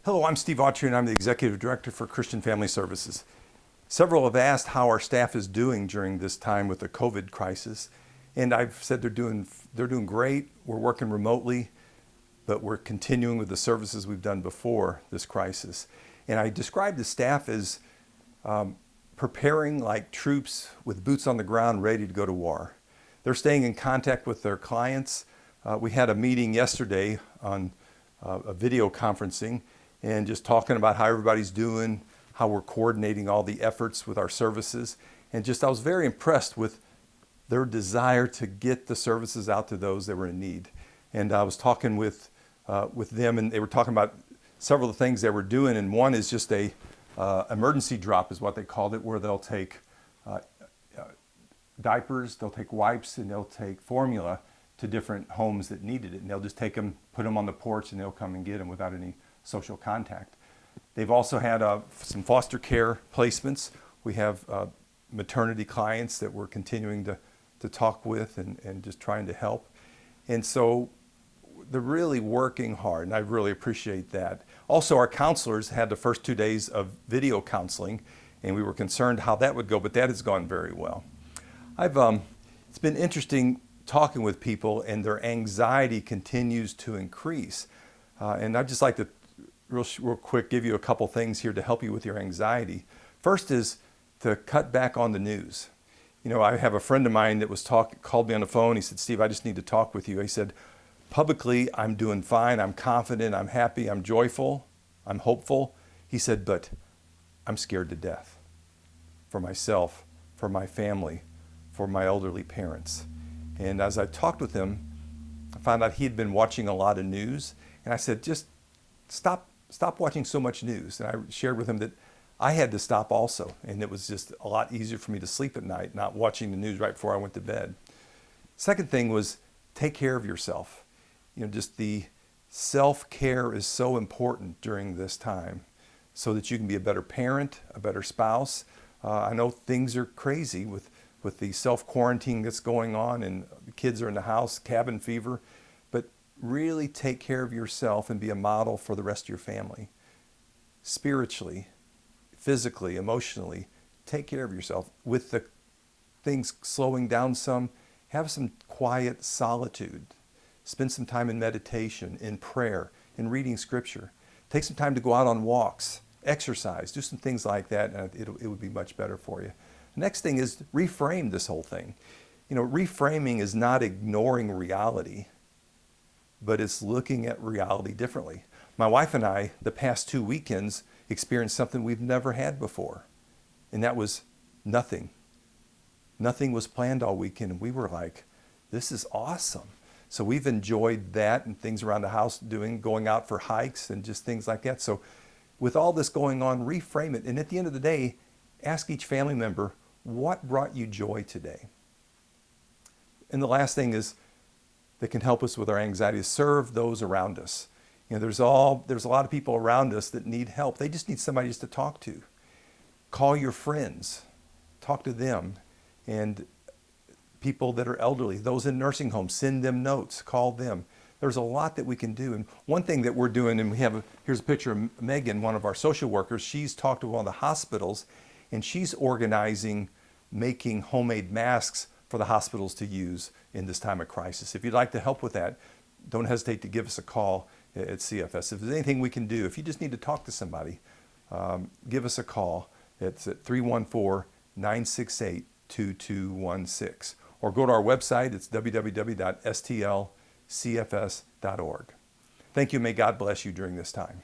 Hello, I'm Steve Awtrey, and I'm the Executive Director for Christian Family Services. Several have asked how our staff is doing during this time with the COVID crisis, and I've said they're doing great. We're working remotely, but we're continuing with the services we've done before this crisis. And I describe the staff as preparing like troops with boots on the ground ready to go to war. They're staying in contact with their clients. We had a meeting yesterday on a video conferencing and just talking about how everybody's doing, how we're coordinating all the efforts with our services. And just I was very impressed with their desire to get the services out to those that were in need. And I was talking with them, and they were talking about several of the things they were doing. And one is just a emergency drop is what they called it, where they'll take diapers, they'll take wipes, and they'll take formula to different homes that needed it. And they'll just take them, put them on the porch, and they'll come and get them without any social contact. They've also had some foster care placements. We have maternity clients that we're continuing to talk with and just trying to help. And so they're really working hard, and I really appreciate that. Also, our counselors had the first 2 days of video counseling, and we were concerned how that would go, but that has gone very well. It's been interesting talking with people, and their anxiety continues to increase. And I'd just like to real quick give you a couple things here to help you with your anxiety. First is to cut back on the news. You know, I have a friend of mine that called me on the phone. He said, "Steve, I just need to talk with you." He said, "Publicly, I'm doing fine. I'm confident. I'm happy. I'm joyful. I'm hopeful." He said, "But I'm scared to death for myself, for my family, for my elderly parents." And as I talked with him, I found out he had been watching a lot of news. And I said, "Just stop watching so much news." And I shared with him that I had to stop also. And it was just a lot easier for me to sleep at night, not watching the news right before I went to bed. Second thing was take care of yourself. You know, just the self-care is so important during this time so that you can be a better parent, a better spouse. I know things are crazy with the self-quarantine that's going on, and the kids are in the house, cabin fever. But really take care of yourself and be a model for the rest of your family. Spiritually, physically, emotionally, take care of yourself. With the things slowing down some, have some quiet solitude. Spend some time in meditation, in prayer, in reading scripture. Take some time to go out on walks, exercise, do some things like that, and it would be much better for you. The next thing is reframe this whole thing. You know, reframing is not ignoring reality, but it's looking at reality differently. My wife and I, the past 2 weekends, experienced something we've never had before, and that was nothing. Nothing was planned all weekend, and we were like, this is awesome. So we've enjoyed that and things around the house going out for hikes and just things like that. So with all this going on, reframe it. And at the end of the day, ask each family member, what brought you joy today? And the last thing is that can help us with our anxiety is serve those around us. You know, there's a lot of people around us that need help. They just need somebody just to talk to. Call your friends, talk to them, and people that are elderly, those in nursing homes, send them notes, call them. There's a lot that we can do. And one thing that we're doing, and here's a picture of Megan, one of our social workers. She's talked to one of the hospitals, and she's organizing making homemade masks for the hospitals to use in this time of crisis. If you'd like to help with that, don't hesitate to give us a call at CFS. If there's anything we can do, if you just need to talk to somebody, give us a call. It's at 314-968-2216. Or go to our website. It's www.stlcfs.org. Thank you. May God bless you during this time.